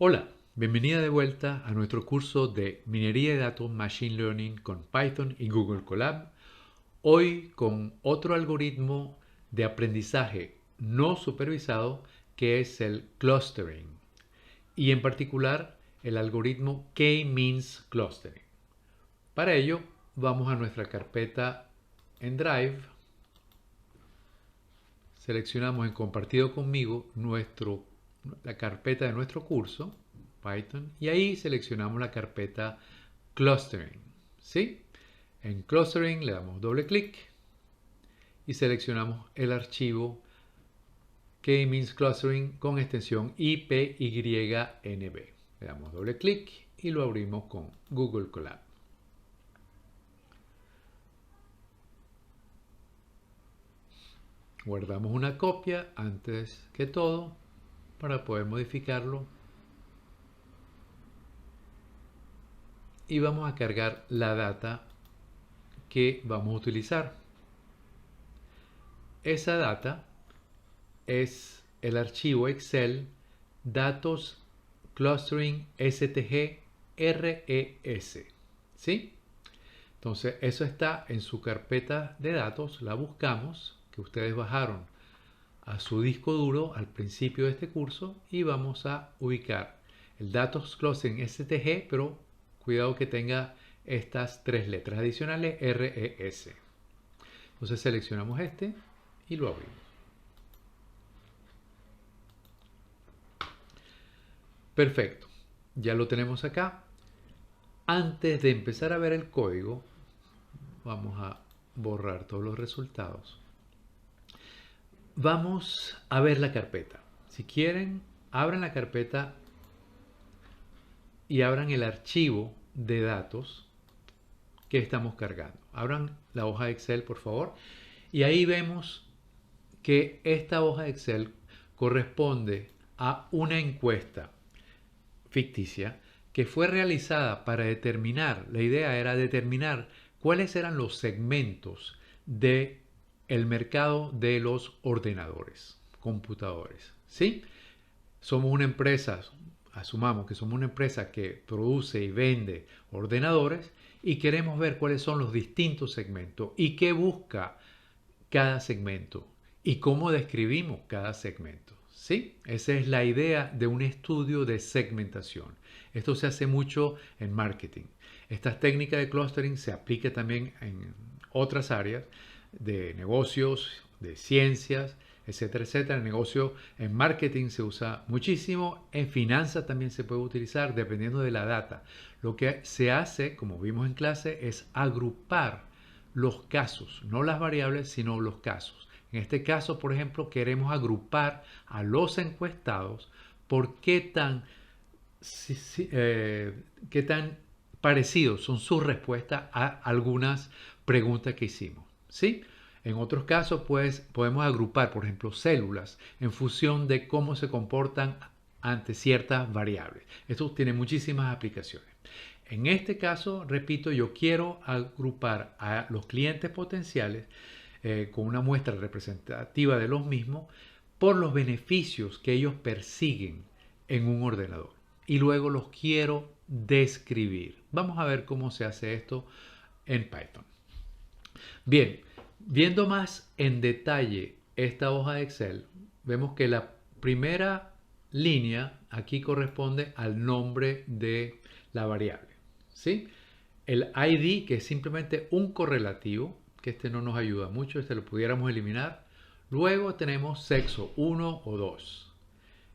Hola, bienvenida de vuelta a nuestro curso de Minería de Datos Machine Learning con Python y Google Colab. Hoy con otro algoritmo de aprendizaje no supervisado que es el clustering y en particular el algoritmo K-means clustering. Para ello vamos a nuestra carpeta en Drive, seleccionamos en compartido conmigo la carpeta de nuestro curso Python y ahí seleccionamos la carpeta clustering, ¿sí? En clustering le damos doble clic y seleccionamos el archivo K-means clustering con extensión IPYNB. Le damos doble clic y lo abrimos con Google Colab. Guardamos una copia antes que todo para poder modificarlo y vamos a cargar la data que vamos a utilizar. Esa data es el archivo Excel datos clustering stg res, ¿sí? Entonces eso está en su carpeta de datos, la buscamos, que ustedes bajaron a su disco duro al principio de este curso y vamos a ubicar el datos clustering stg, pero cuidado que tenga estas tres letras adicionales res. Entonces seleccionamos este y lo abrimos. Perfecto, ya lo tenemos acá. Antes de empezar a ver el código, vamos a borrar todos los resultados. Vamos a ver la carpeta. Si quieren, abran la carpeta y abran el archivo de datos que estamos cargando. Abran la hoja de Excel, por favor. Y ahí vemos que esta hoja de Excel corresponde a una encuesta ficticia que fue realizada para determinar, la idea era determinar cuáles eran los segmentos del mercado de los ordenadores, computadores. ¿Sí? Somos una empresa, asumamos que somos una empresa que produce y vende ordenadores y queremos ver cuáles son los distintos segmentos y qué busca cada segmento y cómo describimos cada segmento. ¿Sí? Esa es la idea de un estudio de segmentación. Esto se hace mucho en marketing. Esta técnica de clustering se aplica también en otras áreas de negocios, de ciencias, etcétera, etcétera. En negocio, en marketing se usa muchísimo, en finanzas también se puede utilizar dependiendo de la data. Lo que se hace, como vimos en clase, es agrupar los casos, no las variables, sino los casos. En este caso, por ejemplo, queremos agrupar a los encuestados por qué tan parecidos son sus respuestas a algunas preguntas que hicimos. ¿Sí? En otros casos, pues, podemos agrupar, por ejemplo, células en función de cómo se comportan ante ciertas variables. Esto tiene muchísimas aplicaciones. En este caso, repito, yo quiero agrupar a los clientes potenciales con una muestra representativa de los mismos por los beneficios que ellos persiguen en un ordenador. Y luego los quiero describir. Vamos a ver cómo se hace esto en Python. Bien, viendo más en detalle esta hoja de Excel, vemos que la primera línea aquí corresponde al nombre de la variable. ¿Sí? El ID, que es simplemente un correlativo, que este no nos ayuda mucho, este lo pudiéramos eliminar. Luego tenemos sexo 1 o 2.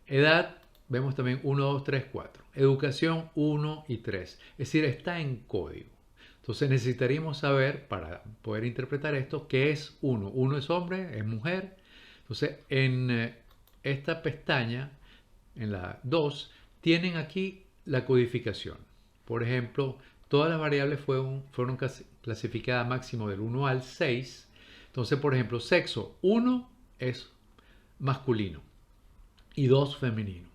Edad, vemos también 1, 2, 3, 4. Educación 1 y 3. Es decir, está en código. Entonces necesitaríamos saber, para poder interpretar esto, qué es 1. 1 es hombre, es mujer. Entonces, en esta pestaña, en la 2, tienen aquí la codificación. Por ejemplo, todas las variables fueron clasificadas máximo del 1 al 6. Entonces, por ejemplo, sexo 1 es masculino y 2 femenino.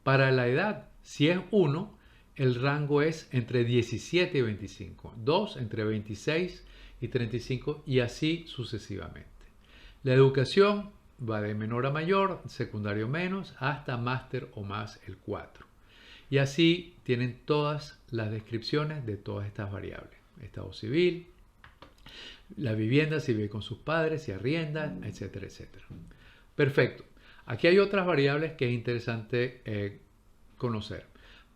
Para la edad, si es 1, el rango es entre 17 y 25. 2 entre 26 y 35 y así sucesivamente. La educación va de menor a mayor, secundario menos, hasta máster o más el 4. Y así tienen todas las descripciones de todas estas variables. Estado civil, la vivienda, si vive con sus padres, si arrienda, etcétera, etcétera. Perfecto. Aquí hay otras variables que es interesante conocer.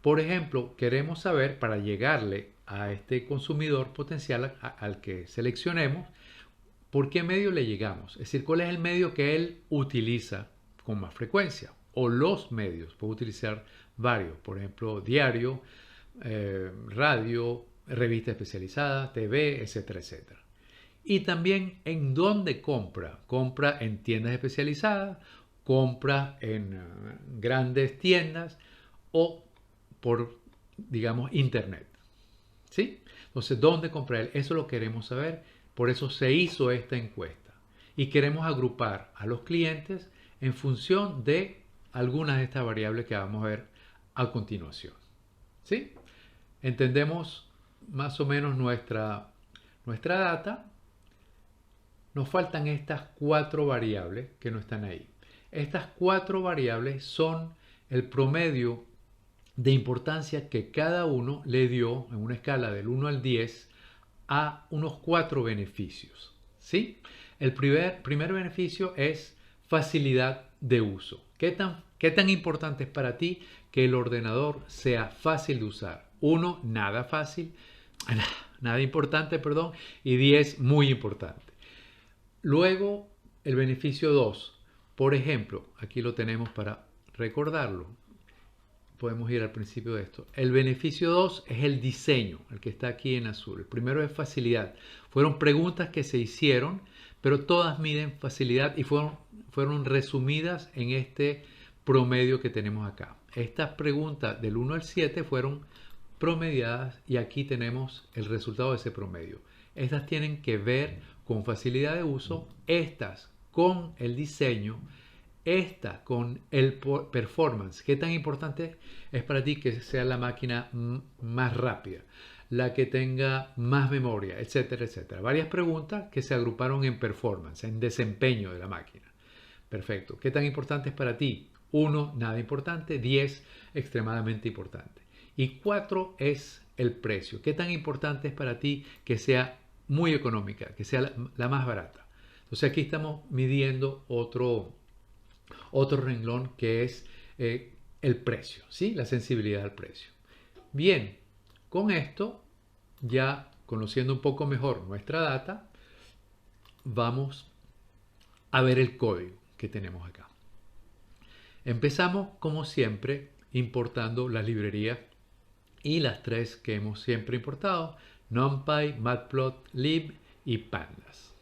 Por ejemplo, queremos saber para llegarle a este consumidor potencial al que seleccionemos, ¿por qué medio le llegamos? Es decir, ¿cuál es el medio que él utiliza con más frecuencia? O los medios, puede utilizar varios, por ejemplo, diario, radio, revista especializada, TV, etcétera, etcétera. Y también en dónde compra. Compra en tiendas especializadas, compra en grandes tiendas o por, digamos, internet. ¿Sí? Entonces, ¿dónde compra él? Eso lo queremos saber. Por eso se hizo esta encuesta. Y queremos agrupar a los clientes en función de algunas de estas variables que vamos a ver a continuación. ¿Sí? Entendemos más o menos nuestra data. Nos faltan estas 4 variables que no están ahí. Estas 4 variables son el promedio de importancia que cada uno le dio en una escala del 1 al 10 a unos 4 beneficios. ¿Sí? El primer beneficio es facilidad de uso. ¿Qué tan importante es para ti que el ordenador sea fácil de usar? 1, nada fácil, nada importante, perdón, y 10, muy importante. Luego, el beneficio 2. Por ejemplo, aquí lo tenemos para recordarlo. Podemos ir al principio de esto. El beneficio 2 es el diseño, el que está aquí en azul. El primero es facilidad. Fueron preguntas que se hicieron, pero todas miden facilidad y fueron resumidas en este promedio que tenemos acá. Estas preguntas del 1 al 7 fueron promediadas y aquí tenemos el resultado de ese promedio. Estas tienen que ver con facilidad de uso, estas con el diseño, esta con el performance. ¿Qué tan importante es para ti que sea la máquina más rápida? La que tenga más memoria, etcétera, etcétera. Varias preguntas que se agruparon en performance, en desempeño de la máquina. Perfecto. ¿Qué tan importante es para ti? 1, nada importante. 10, extremadamente importante. Y 4 es el precio. ¿Qué tan importante es para ti que sea muy económica, que sea la más barata? Entonces aquí estamos midiendo otro renglón que es el precio, ¿sí? La sensibilidad al precio. Bien, con esto, ya conociendo un poco mejor nuestra data, vamos a ver el código que tenemos acá. Empezamos, como siempre, importando las librerías y las 3 que hemos siempre importado: NumPy, Matplotlib y Pandas.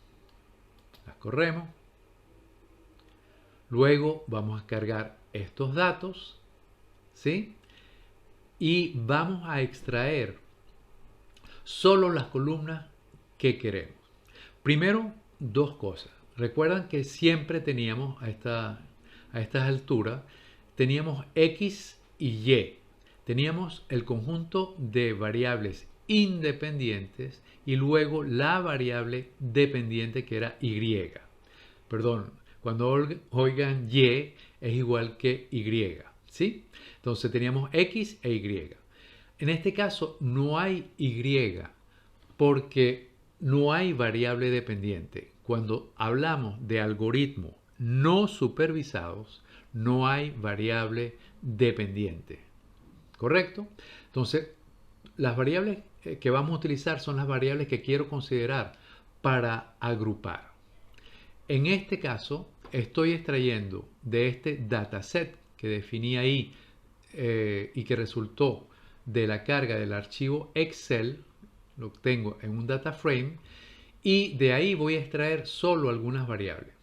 Las corremos. Luego vamos a cargar estos datos, ¿sí? Y vamos a extraer solo las columnas que queremos. Primero, 2 cosas. Recuerdan que siempre teníamos a estas alturas, teníamos X y Y. Teníamos el conjunto de variables independientes y luego la variable dependiente que era Y. Perdón, cuando oigan Y es igual que Y, ¿sí? Entonces teníamos X e Y. En este caso no hay Y porque no hay variable dependiente. Cuando hablamos de algoritmos no supervisados, no hay variable dependiente. ¿Correcto? Entonces, las variables que vamos a utilizar son las variables que quiero considerar para agrupar. En este caso, estoy extrayendo de este dataset que definí ahí y que resultó de la carga del archivo Excel, lo tengo en un data frame, y de ahí voy a extraer solo algunas variables.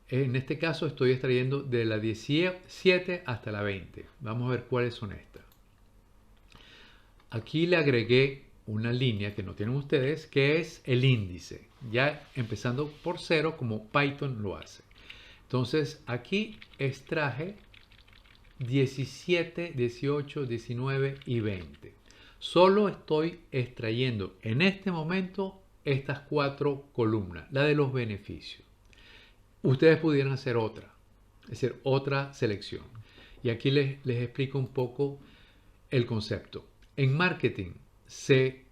En este caso estoy extrayendo de la 17 hasta la 20. Vamos a ver cuáles son estas. Aquí le agregué una línea que no tienen ustedes, que es el índice, ya empezando por 0 como Python lo hace. Entonces aquí extraje 17, 18, 19 y 20. Solo estoy extrayendo en este momento estas 4 columnas, la de los beneficios. Ustedes pudieran hacer otra, es decir, otra selección. Y aquí les explico un poco el concepto. En marketing se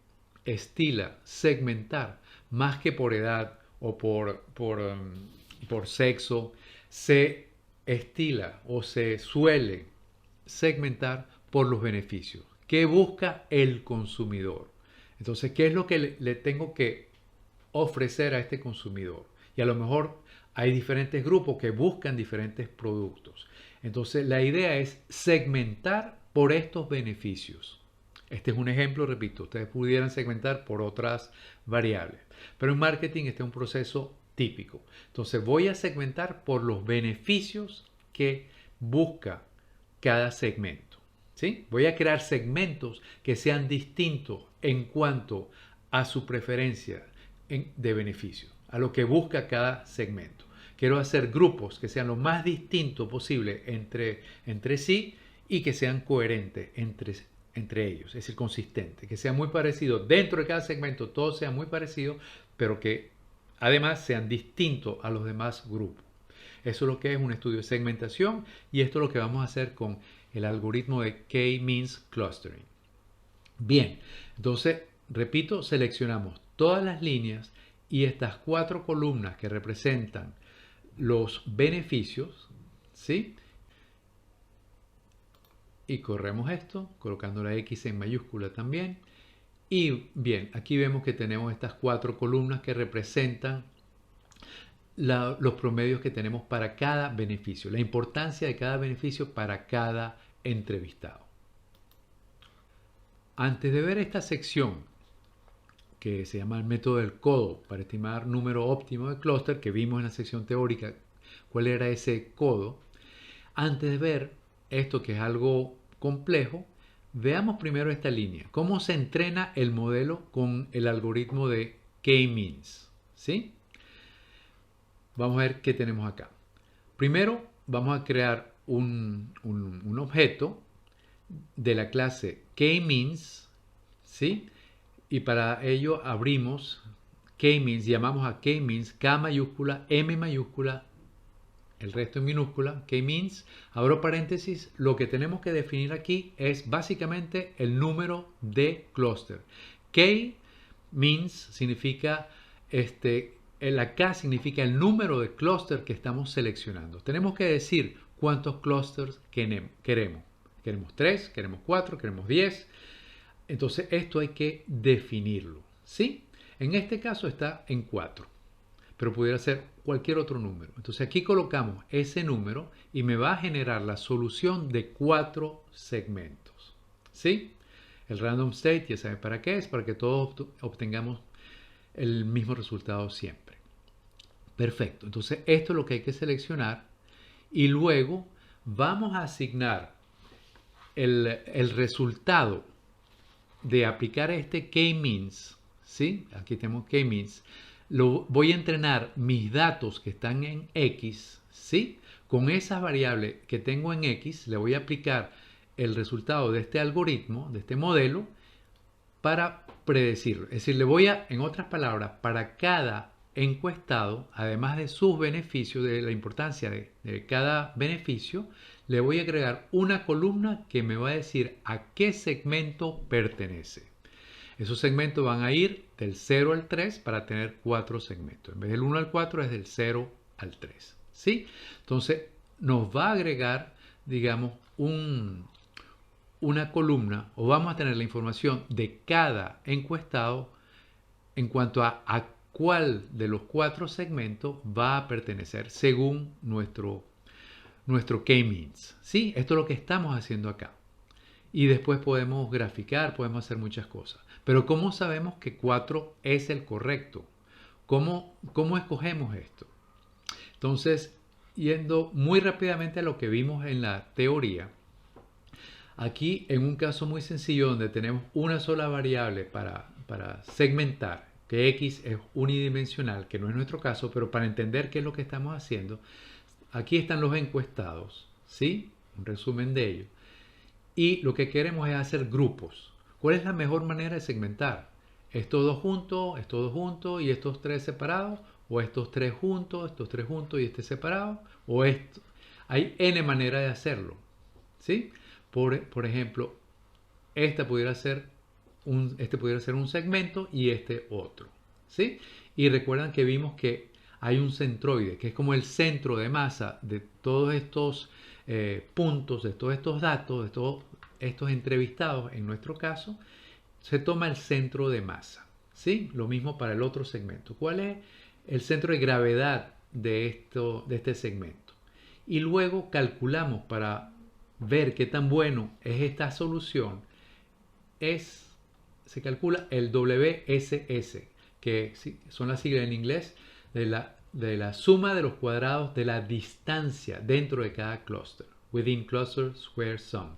estila segmentar más que por edad o por sexo. Se estila o se suele segmentar por los beneficios. ¿Qué busca el consumidor? Entonces, ¿qué es lo que le tengo que ofrecer a este consumidor? Y a lo mejor hay diferentes grupos que buscan diferentes productos. Entonces, la idea es segmentar por estos beneficios. Este es un ejemplo, repito, ustedes pudieran segmentar por otras variables. Pero en marketing este es un proceso típico. Entonces, voy a segmentar por los beneficios que busca cada segmento. ¿Sí? Voy a crear segmentos que sean distintos en cuanto a su preferencia de beneficio, a lo que busca cada segmento. Quiero hacer grupos que sean lo más distintos posible entre sí y que sean coherentes entre ellos, es decir, consistentes, que sean muy parecidos dentro de cada segmento, todos sean muy parecidos, pero que además sean distintos a los demás grupos. Eso es lo que es un estudio de segmentación y esto es lo que vamos a hacer con el algoritmo de K-means clustering. Bien, entonces, repito, seleccionamos todas las líneas y estas 4 columnas que representan los beneficios, ¿sí? Y corremos esto, colocando la X en mayúscula también. Y bien, aquí vemos que tenemos estas 4 columnas que representan los promedios que tenemos para cada beneficio, la importancia de cada beneficio para cada entrevistado. Antes de ver esta sección, que se llama el método del codo para estimar número óptimo de clúster, que vimos en la sección teórica, cuál era ese codo, antes de ver esto que es algo complejo, veamos primero esta línea. ¿Cómo se entrena el modelo con el algoritmo de K-means? ¿Sí? Vamos a ver qué tenemos acá. Primero vamos a crear un objeto de la clase K-means, ¿sí? Y para ello abrimos K-means, llamamos a K-means K mayúscula, M mayúscula, el resto en minúscula, K-means, abro paréntesis, lo que tenemos que definir aquí es básicamente el número de clúster. K-means significa, la K significa el número de clúster que estamos seleccionando. Tenemos que decir cuántos clústeres queremos. Queremos 3, queremos 4, queremos 10. Entonces esto hay que definirlo, ¿sí? En este caso está en 4, pero pudiera ser cualquier otro número. Entonces aquí colocamos ese número y me va a generar la solución de 4 segmentos, ¿sí? El random state, ya saben para qué es, para que todos obtengamos el mismo resultado siempre. Perfecto, entonces esto es lo que hay que seleccionar y luego vamos a asignar el resultado de aplicar este K-means, ¿sí? Aquí tenemos K-means. Voy a entrenar mis datos que están en X, ¿sí? Con esas variables que tengo en X, le voy a aplicar el resultado de este algoritmo, de este modelo, para predecirlo. Es decir, le voy a, en otras palabras, para cada encuestado, además de sus beneficios, de la importancia de cada beneficio, le voy a agregar una columna que me va a decir a qué segmento pertenece. Esos segmentos van a ir del 0 al 3 para tener 4 segmentos. En vez del 1 al 4 es del 0 al 3. ¿Sí? Entonces nos va a agregar, digamos, una columna o vamos a tener la información de cada encuestado en cuanto a cuál de los 4 segmentos va a pertenecer según nuestro K-means. ¿Sí? Esto es lo que estamos haciendo acá. Y después podemos graficar, podemos hacer muchas cosas. Pero ¿cómo sabemos que 4 es el correcto? ¿Cómo escogemos esto? Entonces, yendo muy rápidamente a lo que vimos en la teoría, aquí en un caso muy sencillo donde tenemos una sola variable para segmentar, que X es unidimensional, que no es nuestro caso, pero para entender qué es lo que estamos haciendo, aquí están los encuestados, ¿sí? Un resumen de ellos. Y lo que queremos es hacer grupos. ¿Cuál es la mejor manera de segmentar? ¿Estos dos juntos y estos 3 separados? ¿O estos 3 juntos y este separado? ¿O esto? Hay N manera de hacerlo, ¿sí? Por ejemplo, este pudiera ser un segmento y este otro, ¿sí? Y recuerdan que vimos que hay un centroide, que es como el centro de masa de todos estos puntos, de todos estos datos, de todos estos entrevistados, en nuestro caso, se toma el centro de masa, ¿sí? Lo mismo para el otro segmento. ¿Cuál es el centro de gravedad de este segmento? Y luego calculamos para ver qué tan bueno es esta solución, se calcula el WSS, que son las siglas en inglés de la suma de los cuadrados de la distancia dentro de cada clúster, within cluster square sum.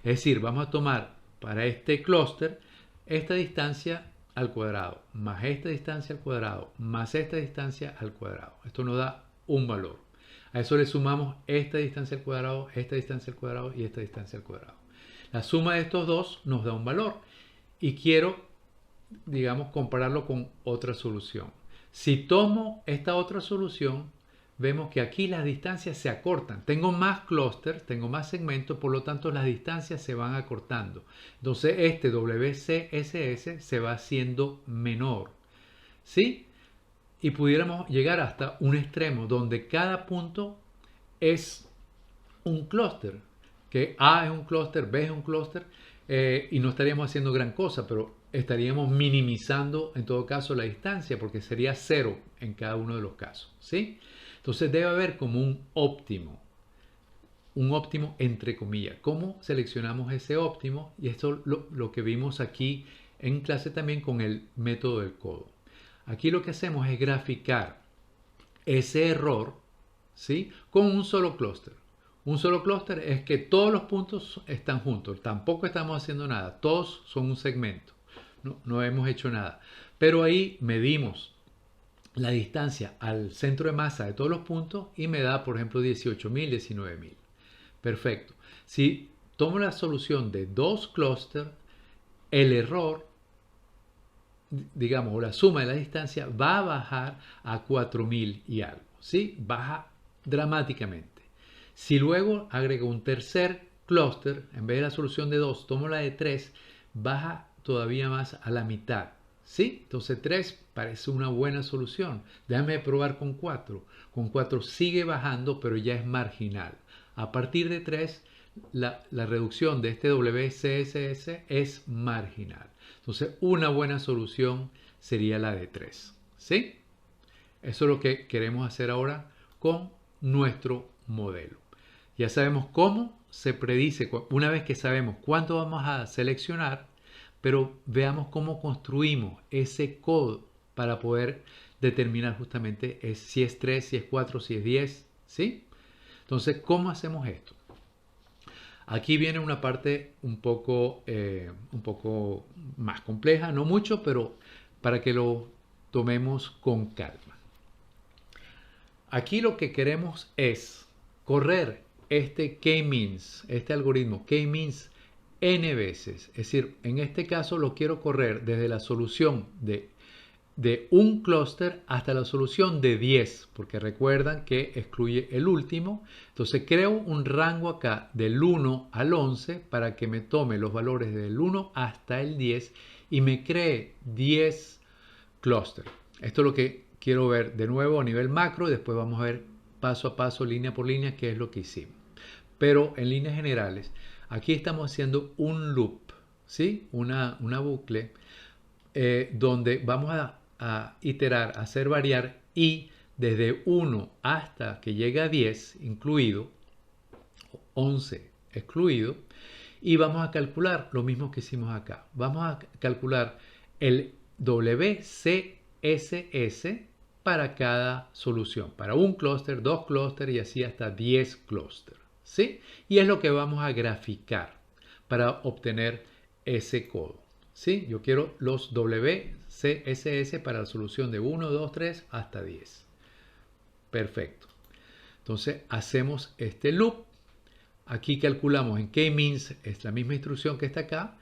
Es decir, vamos a tomar para este clúster esta distancia al cuadrado, más esta distancia al cuadrado, más esta distancia al cuadrado. Esto nos da un valor. A eso le sumamos esta distancia al cuadrado, esta distancia al cuadrado y esta distancia al cuadrado. La suma de estos dos nos da un valor. Y quiero, digamos, compararlo con otra solución. Si tomo esta otra solución, vemos que aquí las distancias se acortan. Tengo más clústeres, tengo más segmentos, por lo tanto las distancias se van acortando. Entonces este WCSS se va haciendo menor, ¿sí? Y pudiéramos llegar hasta un extremo donde cada punto es un clúster, que A es un clúster, B es un clúster, y no estaríamos haciendo gran cosa, pero estaríamos minimizando en todo caso la distancia porque sería 0 en cada uno de los casos, ¿sí? Entonces debe haber como un óptimo entre comillas. ¿Cómo seleccionamos ese óptimo? Y esto lo que vimos aquí en clase también con el método del codo. Aquí lo que hacemos es graficar ese error, ¿sí? Con un solo clúster. Un solo clúster es que todos los puntos están juntos, tampoco estamos haciendo nada, todos son un segmento, no hemos hecho nada. Pero ahí medimos la distancia al centro de masa de todos los puntos y me da, por ejemplo, 18.000, 19.000. Perfecto. Si tomo la solución de dos clústeres, el error, digamos, o la suma de la distancia va a bajar a 4.000 y algo, ¿sí? Baja dramáticamente. Si luego agrego un tercer clúster, en vez de la solución de 2, tomo la de 3, baja todavía más a la mitad, ¿sí? Entonces 3 parece una buena solución. Déjame probar con 4. Con 4 sigue bajando, pero ya es marginal. A partir de 3, la reducción de este WCSS es marginal. Entonces una buena solución sería la de 3, ¿sí? Eso es lo que queremos hacer ahora con nuestro modelo. Ya sabemos cómo se predice, una vez que sabemos cuánto vamos a seleccionar, pero veamos cómo construimos ese codo para poder determinar justamente si es 3, si es 4, si es 10, ¿sí? Entonces, ¿cómo hacemos esto? Aquí viene una parte un poco más compleja, no mucho, pero para que lo tomemos con calma. Aquí lo que queremos es correr este k-means, este algoritmo k-means n veces. Es decir, en este caso lo quiero correr desde la solución de un clúster hasta la solución de 10, porque recuerdan que excluye el último. Entonces creo un rango acá del 1 al 11 para que me tome los valores del 1 hasta el 10 y me cree 10 clústeres. Esto es lo que quiero ver de nuevo a nivel macro y después vamos a ver paso a paso, línea por línea, qué es lo que hicimos. Pero en líneas generales, aquí estamos haciendo un loop, ¿sí? Una bucle donde vamos a iterar, a hacer variar i desde 1 hasta que llegue a 10 incluido, 11 excluido, y vamos a calcular lo mismo que hicimos acá. Vamos a calcular el WCSS para cada solución, para un clúster, dos clústeres y así hasta 10 clústeres, ¿sí? Y es lo que vamos a graficar para obtener ese codo, ¿sí? Yo quiero los WCSS para la solución de 1, 2, 3 hasta 10. Perfecto. Entonces hacemos este loop. Aquí calculamos en k-means, es la misma instrucción que está acá.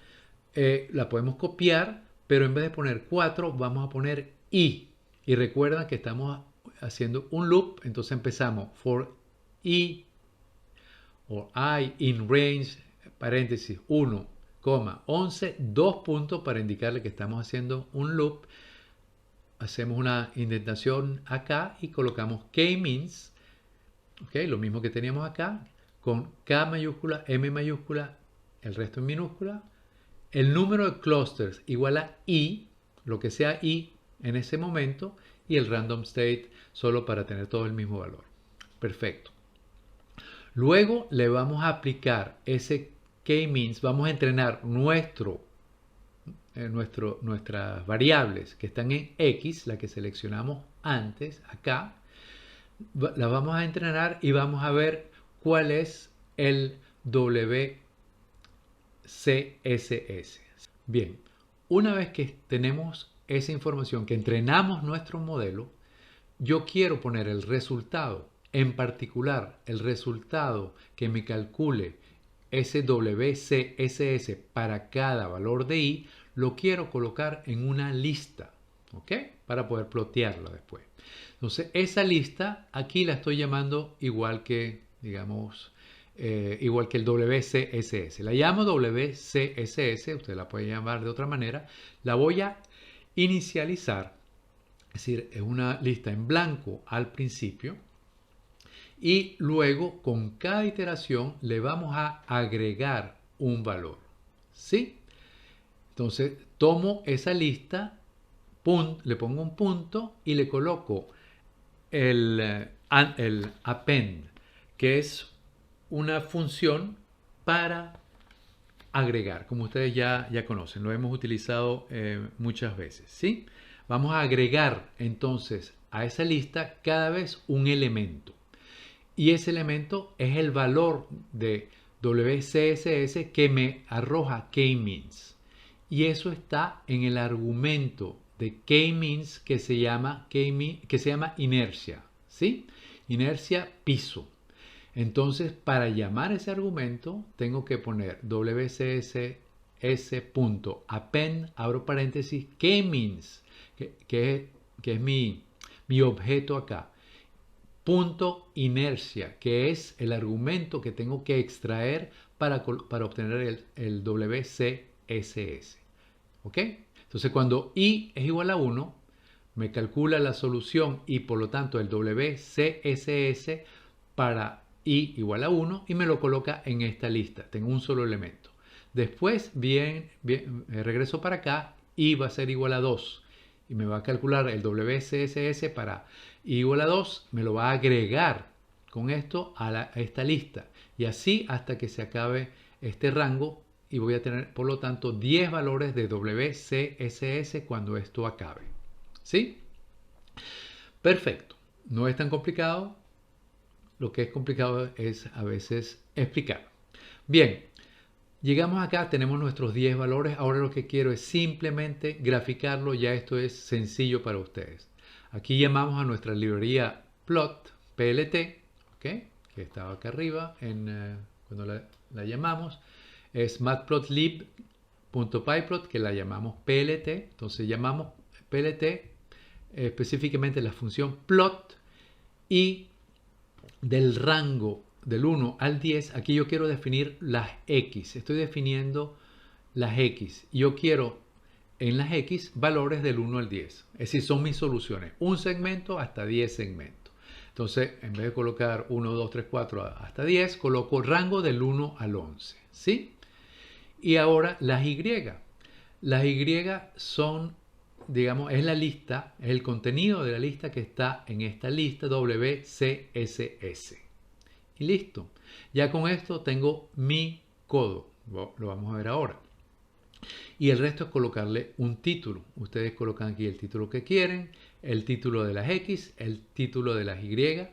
La podemos copiar, pero en vez de poner 4 vamos a poner i. Y recuerda que estamos haciendo un loop, entonces empezamos for i o I in range, paréntesis 1 11, 2 puntos para indicarle que estamos haciendo un loop. Hacemos una indentación acá y colocamos k-means, ¿okay? Lo mismo que teníamos acá, con K mayúscula, M mayúscula, el resto en minúscula. El número de clusters igual a I, lo que sea I en ese momento, y el random state solo para tener todo el mismo valor. Perfecto. Luego le vamos a aplicar ese k-means, vamos a entrenar nuestras variables que están en X, la que seleccionamos antes, acá, las vamos a entrenar y vamos a ver cuál es el WCSS. Bien, una vez que tenemos esa información, que entrenamos nuestro modelo, yo quiero poner el resultado, en particular el resultado que me calcule ese WCSS para cada valor de I, lo quiero colocar en una lista, ¿ok? Para poder plotearla después. Entonces, esa lista aquí la estoy llamando igual que, digamos, igual que el WCSS. La llamo WCSS, usted la puede llamar de otra manera. La voy a inicializar, es decir, es una lista en blanco al principio. Y luego, con cada iteración, le vamos a agregar un valor. ¿Sí? Entonces, tomo esa lista, le pongo un punto y le coloco el append, que es una función para agregar, como ustedes ya conocen, lo hemos utilizado muchas veces, ¿sí? Vamos a agregar entonces a esa lista cada vez un elemento. Y ese elemento es el valor de WCSS que me arroja k-means. Y eso está en el argumento de k-means que se llama inercia, ¿sí? Inercia piso. Entonces, para llamar ese argumento, tengo que poner WCSS.append, abro paréntesis, k-means, que es mi objeto acá. Punto inercia, que es el argumento que tengo que extraer para obtener el WCSS. ¿Ok? Entonces, cuando I es igual a 1, me calcula la solución y por lo tanto el WCSS para I igual a 1 y me lo coloca en esta lista. Tengo un solo elemento. Después, regreso para acá, I va a ser igual a 2 y me va a calcular el WCSS para I igual a 2, me lo va a agregar con esto a esta lista y así hasta que se acabe este rango y voy a tener por lo tanto 10 valores de WCSS cuando esto acabe. ¿Sí? Perfecto. No es tan complicado. Lo que es complicado es a veces explicar. Bien, llegamos acá, tenemos nuestros 10 valores. Ahora lo que quiero es simplemente graficarlo. Ya esto es sencillo para ustedes. Aquí llamamos a nuestra librería plot, plt, ¿okay? Que estaba acá arriba cuando la llamamos. Es matplotlib.pyplot, que la llamamos plt. Entonces llamamos plt específicamente la función plot y del rango del 1 al 10, aquí yo quiero definir las X. Estoy definiendo las X. Yo quiero en las X valores del 1 al 10. Es decir, son mis soluciones. Un segmento hasta 10 segmentos. Entonces, en vez de colocar 1, 2, 3, 4 hasta 10, coloco rango del 1 al 11. ¿Sí? Y ahora las Y. Las Y son, digamos, es la lista, es el contenido de la lista que está en esta lista WCSS. Y listo. Ya con esto tengo mi codo. Lo vamos a ver ahora. Y el resto es colocarle un título. Ustedes colocan aquí el título que quieren, el título de las X, el título de las Y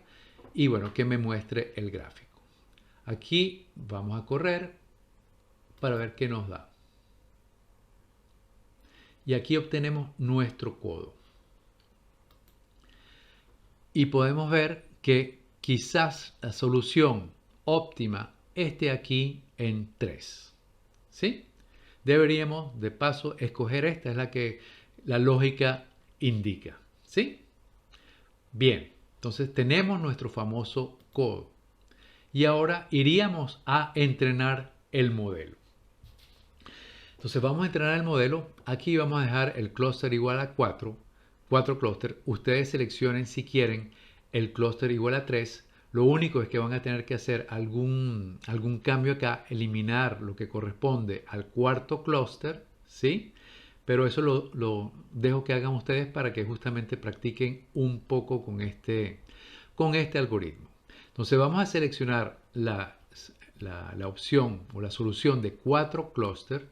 y bueno, que me muestre el gráfico. Aquí vamos a correr para ver qué nos da. Y aquí obtenemos nuestro codo. Y podemos ver que quizás la solución óptima esté aquí en 3. ¿Sí? Deberíamos, de paso, escoger esta, es la que la lógica indica. ¿Sí? Bien, entonces tenemos nuestro famoso codo. Y ahora iríamos a entrenar el modelo. Entonces vamos a entrenar el modelo. Aquí vamos a dejar el clúster igual a 4 clústeres. Ustedes seleccionen si quieren el clúster igual a 3. Lo único es que van a tener que hacer algún cambio acá, eliminar lo que corresponde al cuarto clúster, ¿sí? Pero eso lo dejo que hagan ustedes para que justamente practiquen un poco con este algoritmo. Entonces vamos a seleccionar la opción o la solución de 4 clústeres,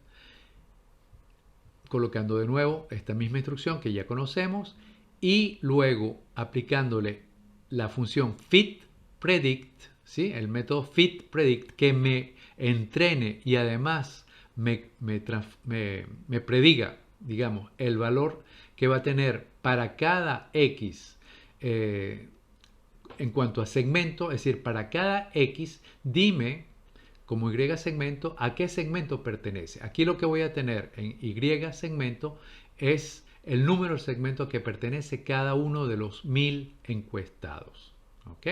colocando de nuevo esta misma instrucción que ya conocemos y luego aplicándole la función fitPredict, ¿sí? El método fitPredict que me entrene y además me prediga, digamos, el valor que va a tener para cada X en cuanto a segmento, es decir, para cada X, dime como Y segmento, ¿a qué segmento pertenece? Aquí lo que voy a tener en Y segmento es el número de segmentos que pertenece cada uno de los 1000 encuestados. ¿Ok?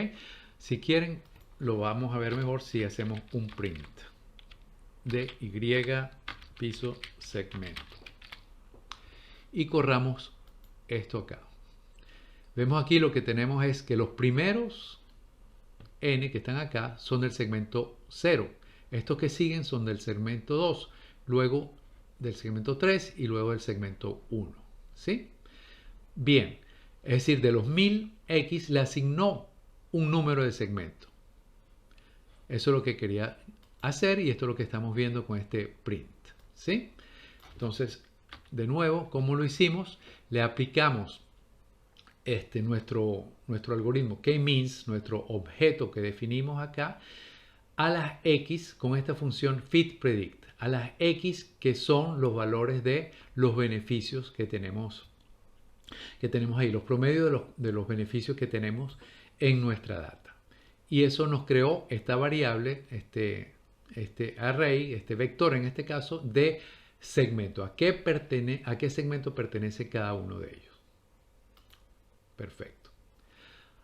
Si quieren, lo vamos a ver mejor si hacemos un print de Y piso segmento. Y corramos esto acá. Vemos aquí lo que tenemos es que los primeros N que están acá son del segmento 0. Estos que siguen son del segmento 2, luego del segmento 3 y luego del segmento 1. ¿Sí? Bien, es decir, de los 1000 X le asignó un número de segmento. Eso es lo que quería hacer y esto es lo que estamos viendo con este print. ¿Sí? Entonces, de nuevo, ¿cómo lo hicimos? Le aplicamos nuestro algoritmo k-means, nuestro objeto que definimos acá, a las X con esta función fitPredict, a las X que son los valores de los beneficios que tenemos ahí, los promedios de los beneficios que tenemos en nuestra data. Y eso nos creó esta variable, este array, este vector en este caso, de segmento. ¿A qué segmento pertenece cada uno de ellos? Perfecto.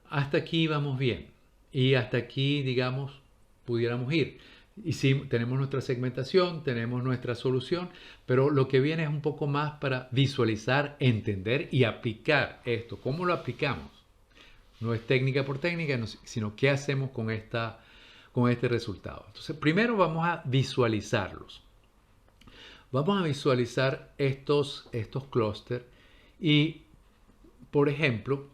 Hasta aquí vamos bien. Y hasta aquí, digamos, pudiéramos ir. Y sí, tenemos nuestra segmentación, tenemos nuestra solución, pero lo que viene es un poco más para visualizar, entender y aplicar esto. ¿Cómo lo aplicamos? No es técnica por técnica, sino qué hacemos con este resultado. Entonces, primero vamos a visualizarlos. Vamos a visualizar estos clústeres y, por ejemplo,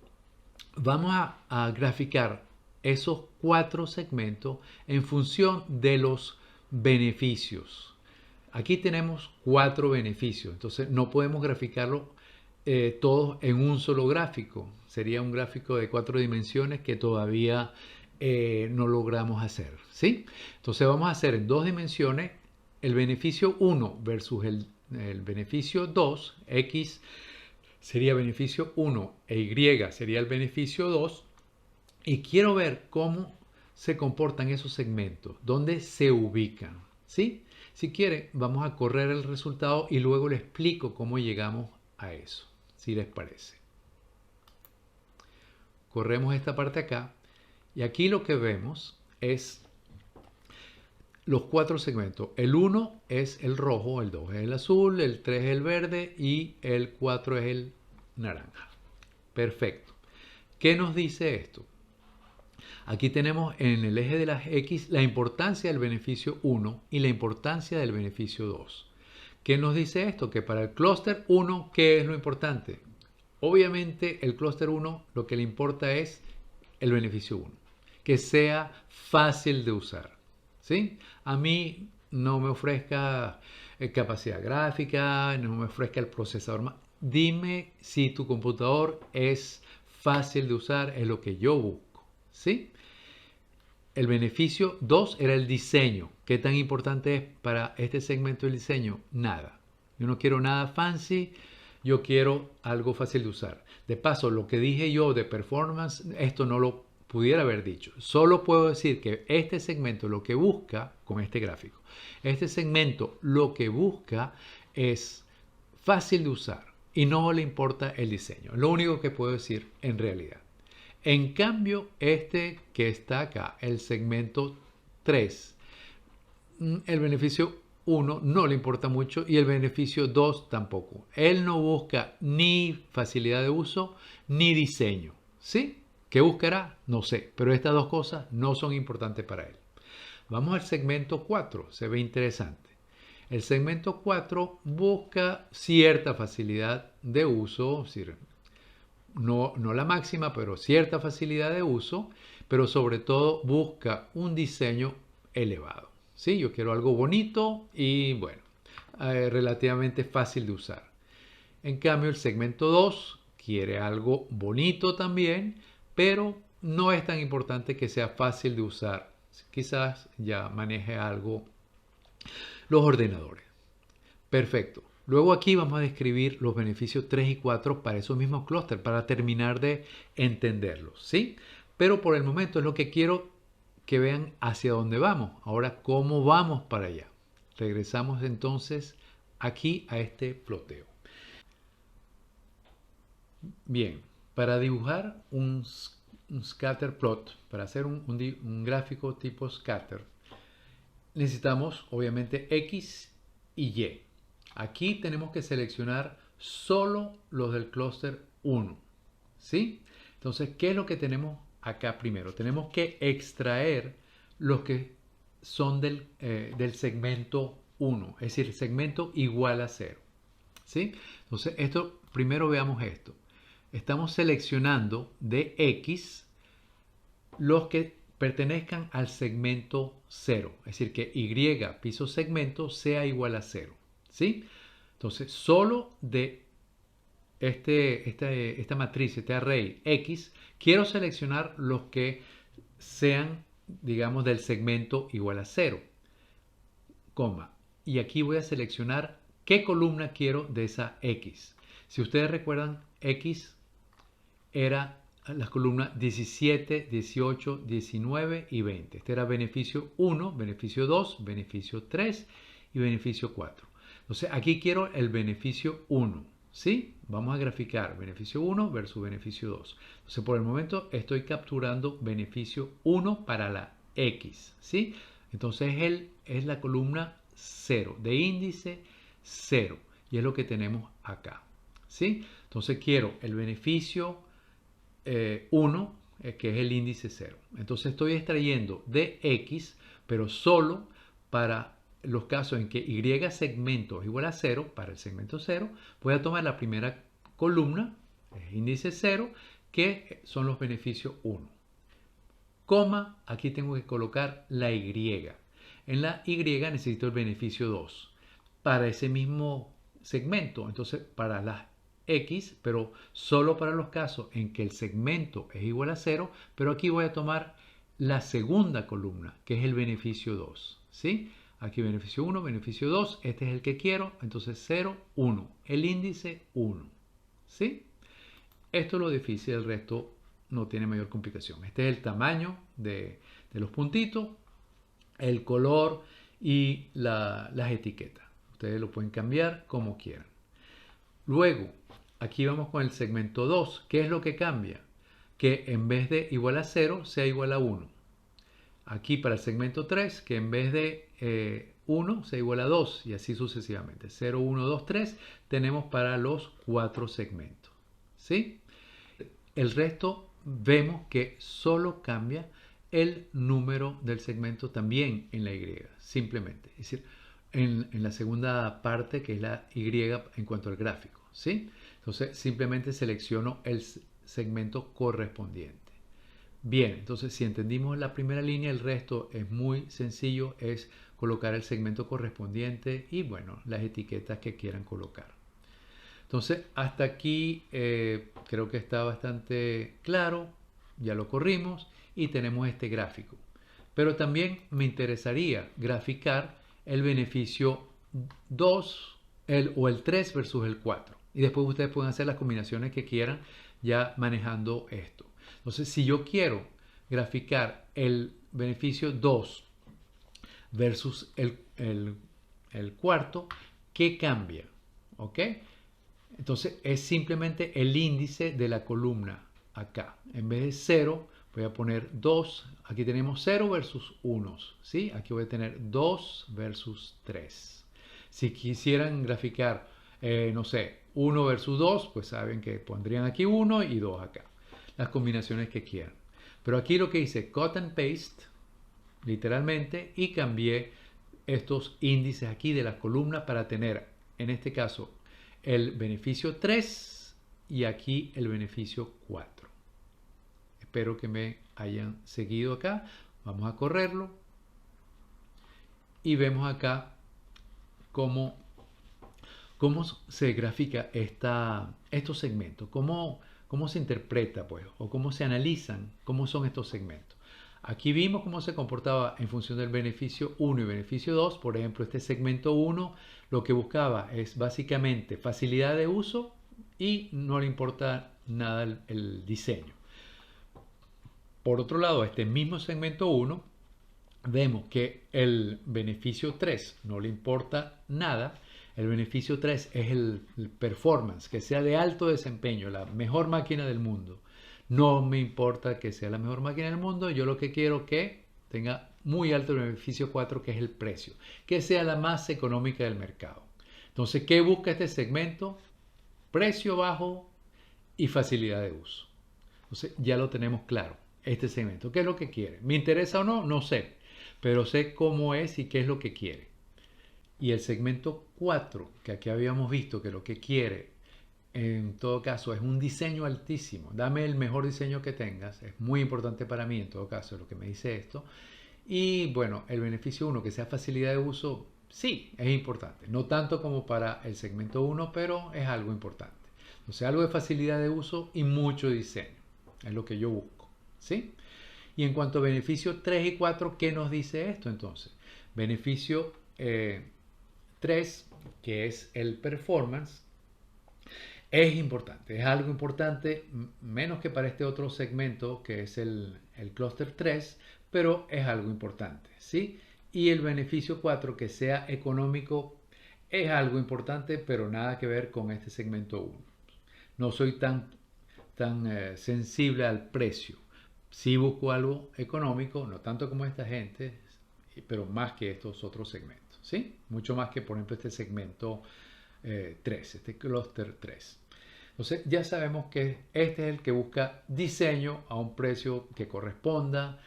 vamos a graficar esos 4 segmentos en función de los beneficios. Aquí tenemos 4 beneficios, entonces no podemos graficarlo todos en un solo gráfico. Sería un gráfico de 4 dimensiones que todavía no logramos hacer, ¿sí? Entonces vamos a hacer en 2 dimensiones el beneficio 1 versus el beneficio 2, X sería beneficio 1 e Y sería el beneficio 2. Y quiero ver cómo se comportan esos segmentos, dónde se ubican. ¿Sí? Si quieren, vamos a correr el resultado y luego les explico cómo llegamos a eso, si les parece. Corremos esta parte acá y aquí lo que vemos es los 4 segmentos. El 1 es el rojo, el 2 es el azul, el 3 es el verde y el 4 es el naranja. Perfecto. ¿Qué nos dice esto? Aquí tenemos en el eje de las X la importancia del beneficio 1 y la importancia del beneficio 2. ¿Qué nos dice esto? Que para el clúster 1, ¿qué es lo importante? Obviamente el clúster 1 lo que le importa es el beneficio 1. Que sea fácil de usar. ¿Sí? A mí no me ofrezca capacidad gráfica, no me ofrezca el procesador. Dime si tu computador es fácil de usar, es lo que yo busco. ¿Sí? El beneficio 2 era el diseño. ¿Qué tan importante es para este segmento el diseño? Nada. Yo no quiero nada fancy, yo quiero algo fácil de usar. De paso, lo que dije yo de performance, esto no lo pudiera haber dicho. Solo puedo decir que este segmento lo que busca, con este gráfico, este segmento lo que busca es fácil de usar y no le importa el diseño. Lo único que puedo decir en realidad. En cambio, este que está acá, el segmento 3, el beneficio 1 no le importa mucho y el beneficio 2 tampoco. Él no busca ni facilidad de uso ni diseño. ¿Sí? ¿Qué buscará? No sé, pero estas dos cosas no son importantes para él. Vamos al segmento 4, se ve interesante. El segmento 4 busca cierta facilidad de uso, es decir, no la máxima, pero cierta facilidad de uso, pero sobre todo busca un diseño elevado. ¿Sí? Yo quiero algo bonito y bueno, relativamente fácil de usar. En cambio, el segmento 2 quiere algo bonito también, pero no es tan importante que sea fácil de usar. Quizás ya maneje algo los ordenadores. Perfecto. Luego aquí vamos a describir los beneficios 3 y 4 para esos mismos clústeres, para terminar de entenderlos, ¿sí? Pero por el momento es lo que quiero que vean hacia dónde vamos. Ahora, ¿cómo vamos para allá? Regresamos entonces aquí a este ploteo. Bien, para dibujar un scatter plot, para hacer un gráfico tipo scatter, necesitamos obviamente X y Y. Aquí tenemos que seleccionar solo los del clúster 1. ¿Sí? Entonces, ¿qué es lo que tenemos acá primero? Tenemos que extraer los que son del segmento 1, es decir, el segmento igual a 0. ¿Sí? Entonces, primero veamos esto. Estamos seleccionando de X los que pertenezcan al segmento 0, es decir, que Y piso segmento sea igual a 0. ¿Sí? Entonces, solo de esta matriz, este array X, quiero seleccionar los que sean, digamos, del segmento igual a 0, coma. Y aquí voy a seleccionar qué columna quiero de esa X. Si ustedes recuerdan, X era las columnas 17, 18, 19 y 20. Este era beneficio 1, beneficio 2, beneficio 3 y beneficio 4. Entonces aquí quiero el beneficio 1. ¿Sí? Vamos a graficar beneficio 1 versus beneficio 2. Entonces por el momento estoy capturando beneficio 1 para la X. ¿Sí? Entonces es la columna 0, de índice 0. Y es lo que tenemos acá. ¿Sí? Entonces quiero el beneficio 1, que es el índice 0. Entonces estoy extrayendo de X, pero solo para los casos en que Y segmento es igual a 0, para el segmento 0, voy a tomar la primera columna, índice 0, que son los beneficios 1. Coma, aquí tengo que colocar la Y. En la Y necesito el beneficio 2 para ese mismo segmento. Entonces, para las X, pero solo para los casos en que el segmento es igual a 0, pero aquí voy a tomar la segunda columna, que es el beneficio 2. ¿Sí? Aquí beneficio 1, beneficio 2, este es el que quiero, entonces 0, 1, el índice 1. ¿Sí? Esto es lo difícil, el resto no tiene mayor complicación. Este es el tamaño de los puntitos, el color y las etiquetas. Ustedes lo pueden cambiar como quieran. Luego, aquí vamos con el segmento 2. ¿Qué es lo que cambia? Que en vez de igual a 0, sea igual a 1. Aquí para el segmento 3, que en vez de 1 sea igual a 2 y así sucesivamente. 0, 1, 2, 3 tenemos para los 4 segmentos. ¿Sí? El resto vemos que solo cambia el número del segmento también en la Y, simplemente. Es decir, en la segunda parte que es la Y en cuanto al gráfico. ¿Sí? Entonces simplemente selecciono el segmento correspondiente. Bien, entonces si entendimos la primera línea, el resto es muy sencillo, es colocar el segmento correspondiente y bueno, las etiquetas que quieran colocar. Entonces hasta aquí creo que está bastante claro, ya lo corrimos y tenemos este gráfico. Pero también me interesaría graficar el beneficio 2 o el 3 versus el 4. Y después ustedes pueden hacer las combinaciones que quieran ya manejando esto. Entonces, si yo quiero graficar el beneficio 2 versus el cuarto, ¿qué cambia? ¿Ok? Entonces, es simplemente el índice de la columna acá. En vez de 0, voy a poner 2. Aquí tenemos 0 versus 1. ¿Sí? Aquí voy a tener 2 versus 3. Si quisieran graficar, no sé, 1 versus 2, pues saben que pondrían aquí 1 y 2 acá. Las combinaciones que quieran. Pero aquí lo que hice, cut and paste, literalmente, y cambié estos índices aquí de las columnas para tener, en este caso, el beneficio 3 y aquí el beneficio 4. Espero que me hayan seguido acá. Vamos a correrlo. Y vemos acá cómo se grafica estos segmentos, cómo se interpreta, pues, o cómo se analizan, cómo son estos segmentos. Aquí vimos cómo se comportaba en función del beneficio 1 y beneficio 2. Por ejemplo, este segmento 1 lo que buscaba es básicamente facilidad de uso y no le importa nada el diseño. Por otro lado, este mismo segmento 1, vemos que el beneficio 3 no le importa nada. El beneficio 3 es el performance, que sea de alto desempeño, la mejor máquina del mundo. No me importa que sea la mejor máquina del mundo, yo lo que quiero es que tenga muy alto el beneficio 4, que es el precio, que sea la más económica del mercado. Entonces, ¿qué busca este segmento? Precio bajo y facilidad de uso. Entonces, ya lo tenemos claro, este segmento. ¿Qué es lo que quiere? ¿Me interesa o no? No sé, pero sé cómo es y qué es lo que quiere. Y el segmento 4, que aquí habíamos visto que lo que quiere en todo caso es un diseño altísimo. Dame el mejor diseño que tengas. Es muy importante para mí en todo caso lo que me dice esto. Y bueno, el beneficio 1, que sea facilidad de uso, sí, es importante. No tanto como para el segmento 1, pero es algo importante. O sea, algo de facilidad de uso y mucho diseño. Es lo que yo busco. ¿Sí? Y en cuanto a beneficio 3 y 4, ¿qué nos dice esto entonces? Beneficio 3, que es el performance, es importante, es algo importante, menos que para este otro segmento que es el clúster 3, pero es algo importante, ¿sí? Y el beneficio 4, que sea económico, es algo importante, pero nada que ver con este segmento 1. No soy tan sensible al precio. Sí busco algo económico, no tanto como esta gente, pero más que estos otros segmentos, ¿sí? Mucho más que, por ejemplo, este segmento 3, este clúster 3. Entonces ya sabemos que este es el que busca diseño a un precio que corresponda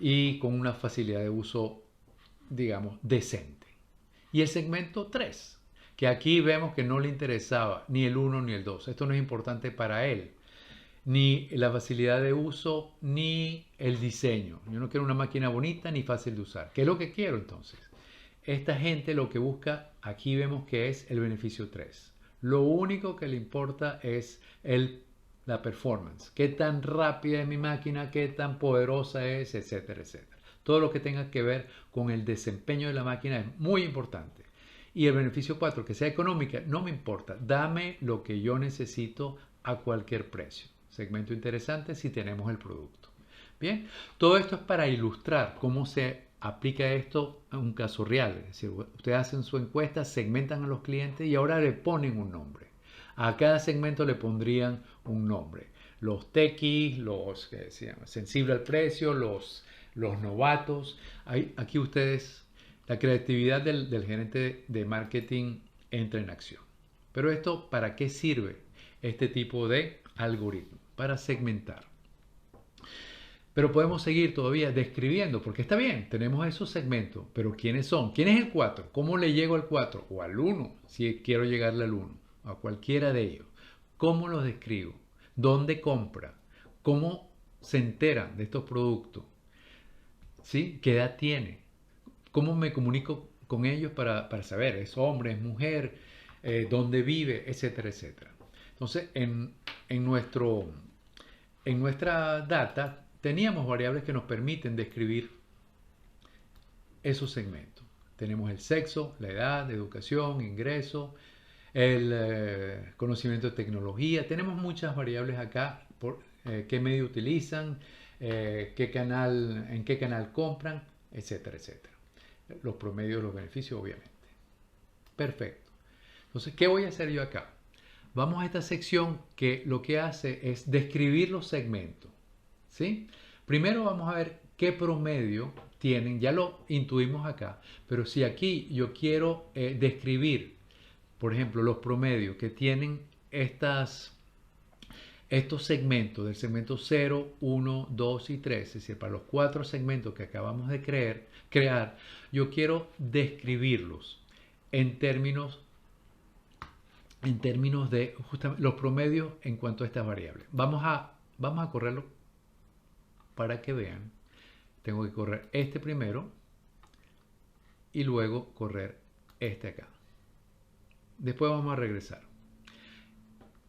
y con una facilidad de uso, digamos, decente. Y el segmento 3, que aquí vemos que no le interesaba ni el 1 ni el 2. Esto no es importante para él, ni la facilidad de uso, ni el diseño. Yo no quiero una máquina bonita ni fácil de usar. ¿Qué es lo que quiero entonces? Esta gente lo que busca, aquí vemos que es el beneficio 3. Lo único que le importa es la performance. Qué tan rápida es mi máquina, qué tan poderosa es, etcétera, etcétera. Todo lo que tenga que ver con el desempeño de la máquina es muy importante. Y el beneficio 4, que sea económica, no me importa. Dame lo que yo necesito a cualquier precio. Segmento interesante si tenemos el producto. Bien, todo esto es para ilustrar cómo se aplica esto a un caso real. Es decir, ustedes hacen su encuesta, segmentan a los clientes y ahora le ponen un nombre. A cada segmento le pondrían un nombre. Los techies, los que se llaman sensibles al precio, los novatos. Aquí ustedes, la creatividad del gerente de marketing entra en acción. Pero esto, ¿para qué sirve este tipo de algoritmo? Para segmentar. Pero podemos seguir todavía describiendo, porque está bien, tenemos esos segmentos, pero ¿quiénes son? ¿Quién es el 4? ¿Cómo le llego al 4? O al 1, si quiero llegarle al 1, a cualquiera de ellos. ¿Cómo los describo? ¿Dónde compra? ¿Cómo se enteran de estos productos? ¿Sí? ¿Qué edad tiene? ¿Cómo me comunico con ellos para saber? ¿Es hombre, es mujer? ¿Dónde vive? Etcétera, etcétera. Entonces, en nuestra data teníamos variables que nos permiten describir esos segmentos. Tenemos el sexo, la edad, educación, ingreso, el conocimiento de tecnología. Tenemos muchas variables acá, qué medio utilizan, en qué canal compran, etcétera, etcétera. Los promedios, los beneficios, obviamente. Perfecto. Entonces, ¿qué voy a hacer yo acá? Vamos a esta sección que lo que hace es describir los segmentos. ¿Sí? Primero vamos a ver qué promedio tienen, ya lo intuimos acá, pero si aquí yo quiero describir, por ejemplo, los promedios que tienen estos segmentos del segmento 0, 1, 2 y 3, es decir, para los 4 segmentos que acabamos de crear, yo quiero describirlos en términos, de justamente los promedios en cuanto a estas variables. Vamos a correrlo para que vean. Tengo que correr este primero y luego correr este acá. Después vamos a regresar.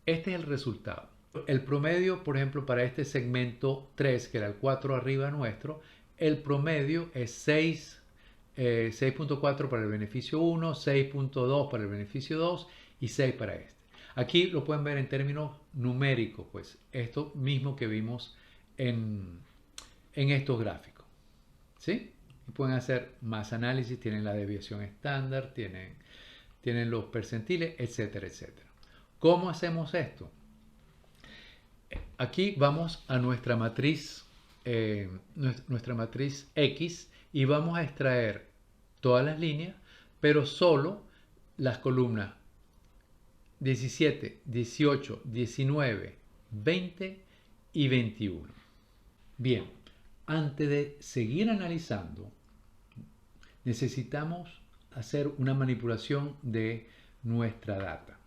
Este es el resultado. El promedio, por ejemplo, para este segmento 3, que era el 4 arriba nuestro, el promedio es 6.4 para el beneficio 1, 6.2 para el beneficio 2 y 6 para este. Aquí lo pueden ver en términos numéricos, pues esto mismo que vimos en estos gráficos. ¿Sí? Y pueden hacer más análisis, tienen la desviación estándar, tienen los percentiles, etcétera, etcétera. ¿Cómo hacemos esto? Aquí vamos a nuestra matriz X y vamos a extraer todas las líneas, pero solo las columnas 17, 18, 19, 20 y 21. Bien, antes de seguir analizando, necesitamos hacer una manipulación de nuestra data,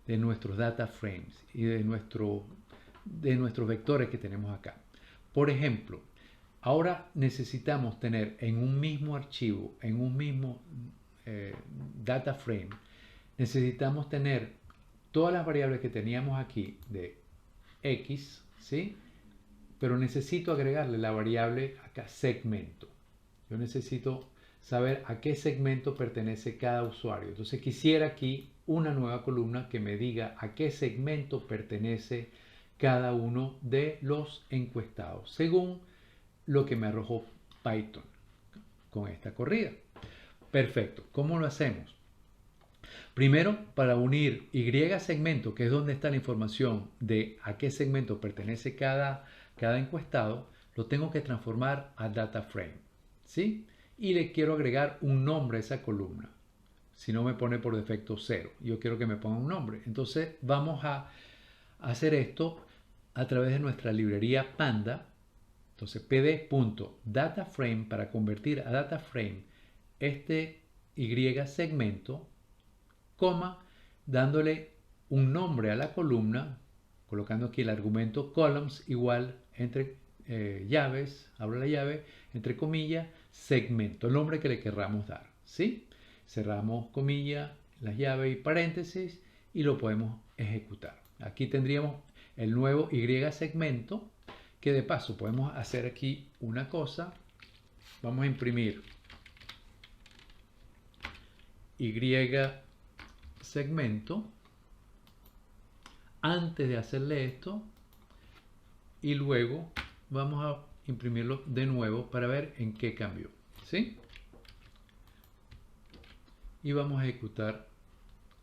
de nuestros data frames y de nuestros vectores que tenemos acá. Por ejemplo, ahora necesitamos tener en un mismo archivo, en un mismo data frame, necesitamos tener todas las variables que teníamos aquí de X, ¿sí? Pero necesito agregarle la variable acá segmento. Yo necesito saber a qué segmento pertenece cada usuario. Entonces quisiera aquí una nueva columna que me diga a qué segmento pertenece cada uno de los encuestados, según lo que me arrojó Python con esta corrida. Perfecto. ¿Cómo lo hacemos? Primero, para unir Y segmento, que es donde está la información de a qué segmento pertenece cada encuestado, lo tengo que transformar a data frame, ¿sí? Y le quiero agregar un nombre a esa columna. Si no me pone por defecto 0, yo quiero que me ponga un nombre. Entonces vamos a hacer esto a través de nuestra librería Panda. Entonces pd.dataframe para convertir a dataframe este Y segmento, coma, dándole un nombre a la columna, colocando aquí el argumento columns igual entre llaves, abro la llave, entre comillas, segmento, el nombre que le querramos dar, ¿sí? Cerramos comillas, las llaves y paréntesis y lo podemos ejecutar. Aquí tendríamos el nuevo Y segmento, que de paso podemos hacer aquí una cosa. Vamos a imprimir Y segmento antes de hacerle esto y luego vamos a imprimirlo de nuevo para ver en qué cambió, ¿sí? Y vamos a ejecutar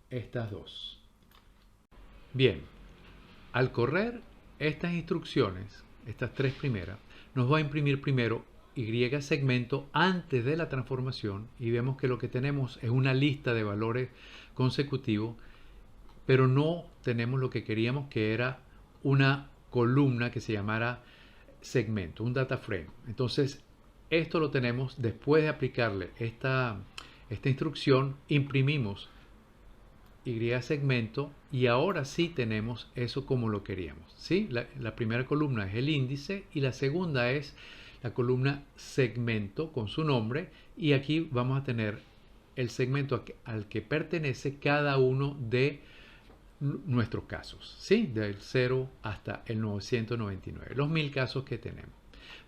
estas dos. Bien, al correr estas instrucciones, estas tres primeras, nos va a imprimir primero Y segmento antes de la transformación y vemos que lo que tenemos es una lista de valores consecutivos, pero no tenemos lo que queríamos, que era una columna que se llamara segmento, un data frame. Entonces, esto lo tenemos después de aplicarle esta instrucción, imprimimos Y segmento y ahora sí tenemos eso como lo queríamos, ¿sí? La primera columna es el índice y la segunda es la columna segmento con su nombre y aquí vamos a tener el segmento al que pertenece cada uno de nuestros casos, ¿sí? Del 0 hasta el 999, los 1000 casos que tenemos.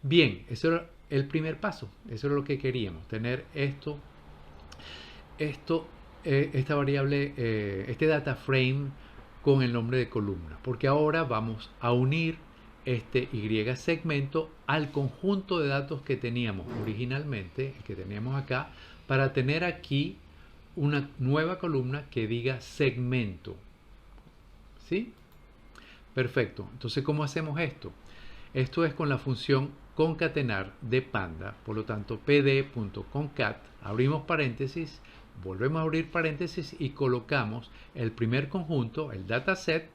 Bien, eso era el primer paso, eso era lo que queríamos, tener esta variable, este data frame con el nombre de columna, porque ahora vamos a unir este Y segmento al conjunto de datos que teníamos originalmente, que teníamos acá, para tener aquí una nueva columna que diga segmento, ¿sí? Perfecto. Entonces, ¿cómo hacemos esto? Esto es con la función concatenar de panda, por lo tanto pd.concat, abrimos paréntesis, volvemos a abrir paréntesis y colocamos el primer conjunto, el dataset,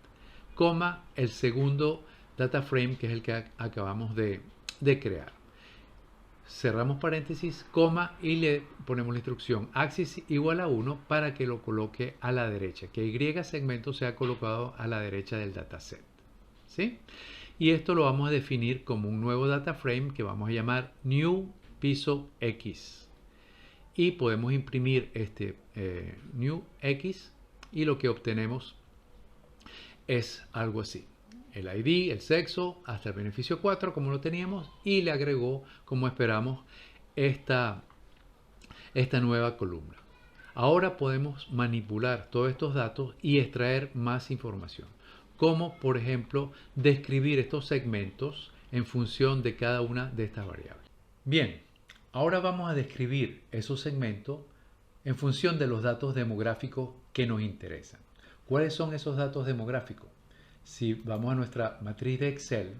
coma, el segundo data frame, que es el que acabamos de crear. Cerramos paréntesis, coma, y le ponemos la instrucción axis igual a 1 para que lo coloque a la derecha, que Y segmento sea colocado a la derecha del dataset, ¿sí? Y esto lo vamos a definir como un nuevo data frame que vamos a llamar new piso X. Y podemos imprimir este new X y lo que obtenemos es algo así. El ID, el sexo, hasta el beneficio 4 como lo teníamos, y le agregó, como esperamos, esta nueva columna. Ahora podemos manipular todos estos datos y extraer más información, como por ejemplo describir estos segmentos en función de cada una de estas variables. Bien, ahora vamos a describir esos segmentos en función de los datos demográficos que nos interesan. ¿Cuáles son esos datos demográficos? Si vamos a nuestra matriz de Excel,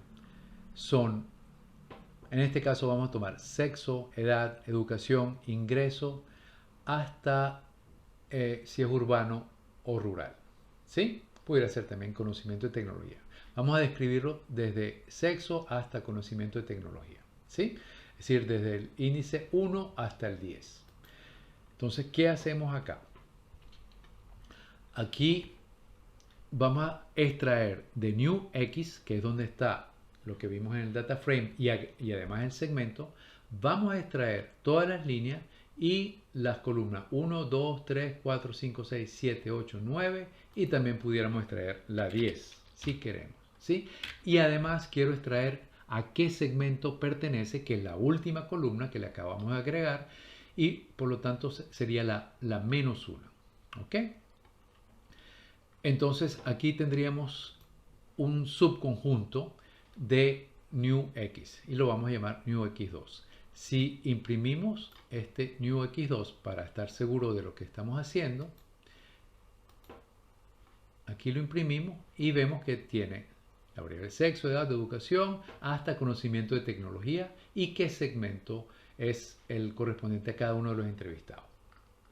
son, en este caso vamos a tomar sexo, edad, educación, ingreso, hasta si es urbano o rural. ¿Sí? Pudiera ser también conocimiento de tecnología. Vamos a describirlo desde sexo hasta conocimiento de tecnología. ¿Sí? Es decir, desde el índice 1 hasta el 10. Entonces, ¿qué hacemos acá? Aquí vamos a extraer de new X, que es donde está lo que vimos en el data frame y además el segmento. Vamos a extraer todas las líneas y las columnas 1, 2, 3, 4, 5, 6, 7, 8, 9 y también pudiéramos extraer la 10 si queremos, ¿sí? Y además quiero extraer a qué segmento pertenece, que es la última columna que le acabamos de agregar, y por lo tanto sería la menos 1, ¿ok? Entonces aquí tendríamos un subconjunto de new X y lo vamos a llamar new X2. Si imprimimos este new X2 para estar seguro de lo que estamos haciendo, aquí lo imprimimos y vemos que tiene la variable sexo, edad, educación, hasta conocimiento de tecnología y qué segmento es el correspondiente a cada uno de los entrevistados.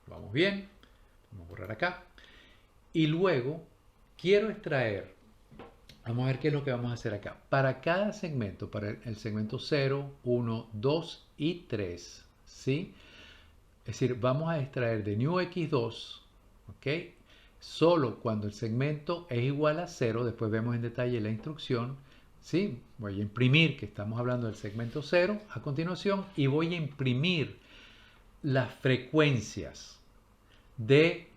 Vamos bien, vamos a borrar acá. Y luego quiero extraer, vamos a ver qué es lo que vamos a hacer acá. Para cada segmento, para el segmento 0, 1, 2 y 3, ¿sí? Es decir, vamos a extraer de new X2, ¿ok? Solo cuando el segmento es igual a 0, después vemos en detalle la instrucción, ¿sí? Voy a imprimir, que estamos hablando del segmento 0 a continuación, y voy a imprimir las frecuencias de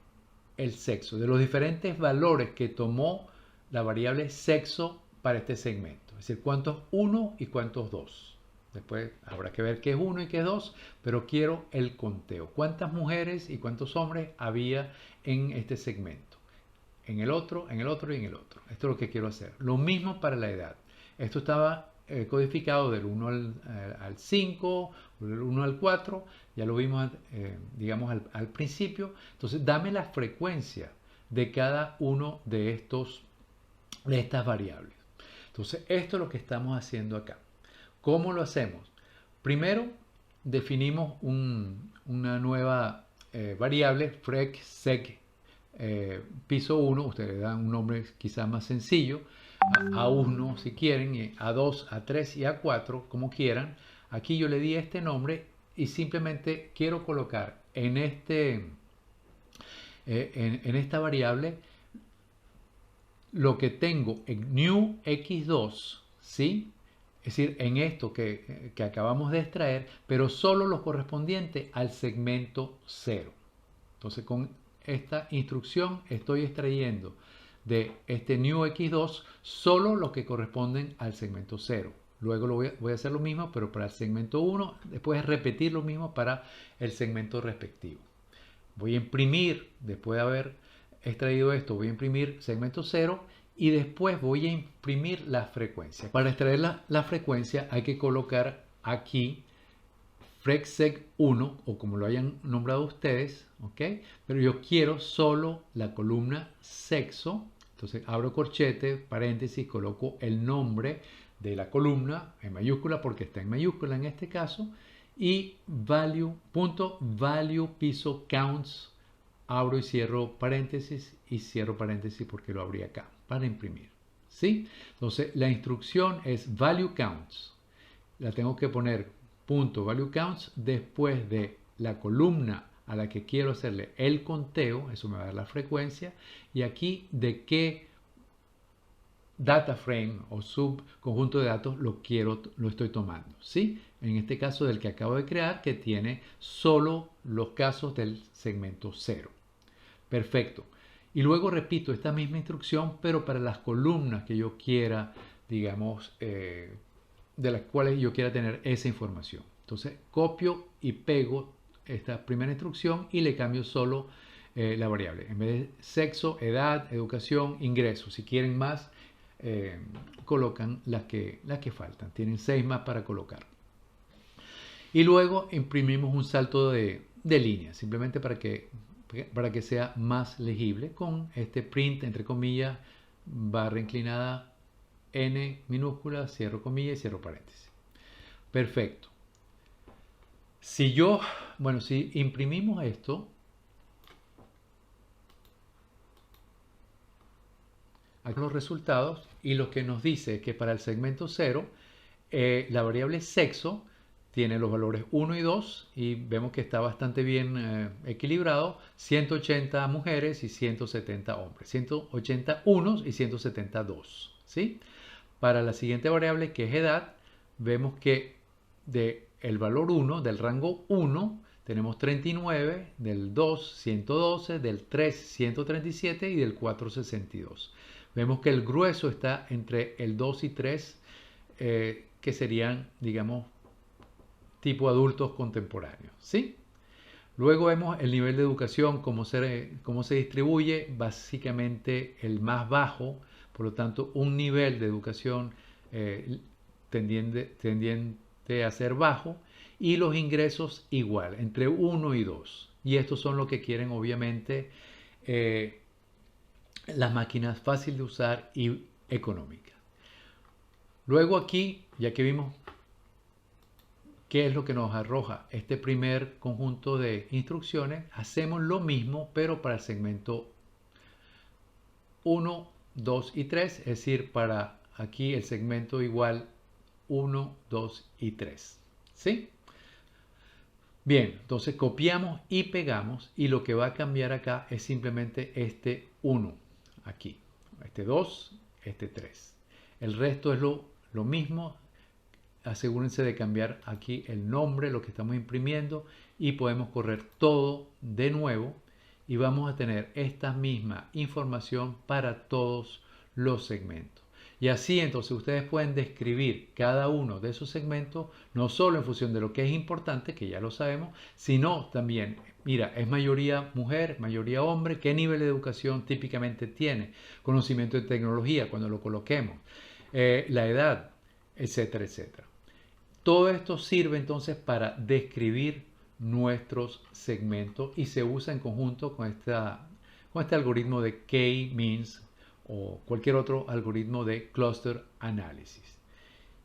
el sexo, de los diferentes valores que tomó la variable sexo para este segmento. Es decir, cuántos 1 y cuántos 2. Después habrá que ver qué es 1 y qué es 2, pero quiero el conteo. ¿Cuántas mujeres y cuántos hombres había en este segmento? En el otro, en el otro y en el otro. Esto es lo que quiero hacer. Lo mismo para la edad. Esto estaba codificado del 1 al 5, del 1 al 4, ya lo vimos digamos al principio. Entonces dame la frecuencia de cada uno de estas variables. Entonces esto es lo que estamos haciendo acá. ¿Cómo lo hacemos? Primero definimos una nueva variable, freq_seg piso 1, ustedes dan un nombre quizás más sencillo, A1 si quieren, A2, A3 y A4 como quieran. Aquí yo le di este nombre y simplemente quiero colocar en esta variable lo que tengo en new X2, ¿sí? Es decir, en esto que acabamos de extraer, pero solo los correspondientes al segmento 0. Entonces con esta instrucción estoy extrayendo de este new X2 solo los que corresponden al segmento 0. Luego voy a hacer lo mismo, pero para el segmento 1, después repetir lo mismo para el segmento respectivo. Voy a imprimir, después de haber extraído esto, voy a imprimir segmento 0 y después voy a imprimir la frecuencia. Para extraer la frecuencia hay que colocar aquí freq_seg1 o como lo hayan nombrado ustedes, ¿ok? Pero yo quiero solo la columna sexo, entonces abro corchete, paréntesis, coloco el nombre de la columna en mayúscula porque está en mayúscula en este caso, y value, punto value piso counts, abro y cierro paréntesis y cierro paréntesis porque lo abrí acá para imprimir. ¿Sí? Entonces la instrucción es value counts. La tengo que poner punto value counts después de la columna a la que quiero hacerle el conteo, eso me va a dar la frecuencia, y aquí de qué data frame o subconjunto de datos lo estoy tomando, ¿sí? En este caso del que acabo de crear, que tiene solo los casos del segmento 0. Perfecto. Y luego repito esta misma instrucción, pero para las columnas que yo quiera, digamos, de las cuales yo quiera tener esa información. Entonces copio y pego esta primera instrucción y le cambio solo la variable. En vez de sexo, edad, educación, ingreso. Si quieren más, colocan las que faltan. Tienen 6 más para colocar. Y luego imprimimos un salto de línea, simplemente para que sea más legible con este print, entre comillas, barra inclinada, n minúscula, cierro comillas y cierro paréntesis. Perfecto. Si imprimimos esto, aquí los resultados, y lo que nos dice es que para el segmento 0, la variable sexo tiene los valores 1 y 2 y vemos que está bastante bien equilibrado, 180 mujeres y 170 hombres, 180 unos y 170 dos, ¿sí? Para la siguiente variable, que es edad, vemos que del valor 1, del rango 1, tenemos 39, del 2, 112, del 3, 137 y del 4, 62. Vemos que el grueso está entre el 2 y 3, que serían, digamos, tipo adultos contemporáneos, ¿sí? Luego vemos el nivel de educación, cómo se distribuye, básicamente el más bajo, por lo tanto un nivel de educación tendiente a ser bajo, y los ingresos igual, entre 1 y 2. Y estos son lo que quieren obviamente las máquinas fáciles de usar y económicas. Luego aquí, ya que vimos qué es lo que nos arroja este primer conjunto de instrucciones, hacemos lo mismo pero para el segmento 1, 2 y 3, es decir, para aquí el segmento igual 1, 2 y 3. ¿Sí? Bien, entonces copiamos y pegamos y lo que va a cambiar acá es simplemente este 1 aquí, este 2, este 3. El resto es lo mismo. Asegúrense de cambiar aquí el nombre, lo que estamos imprimiendo, y podemos correr todo de nuevo y vamos a tener esta misma información para todos los segmentos. Y así entonces ustedes pueden describir cada uno de esos segmentos, no solo en función de lo que es importante, que ya lo sabemos, sino también, mira, es mayoría mujer, mayoría hombre, qué nivel de educación típicamente tiene, conocimiento de tecnología cuando lo coloquemos, la edad, etcétera, etcétera. Todo esto sirve entonces para describir nuestros segmentos y se usa en conjunto con este algoritmo de K-means o cualquier otro algoritmo de cluster análisis.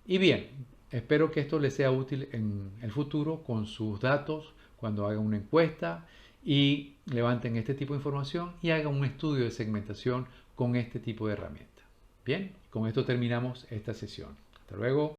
Y bien, espero que esto les sea útil en el futuro con sus datos cuando hagan una encuesta y levanten este tipo de información y hagan un estudio de segmentación con este tipo de herramienta. Bien, con esto terminamos esta sesión. Hasta luego.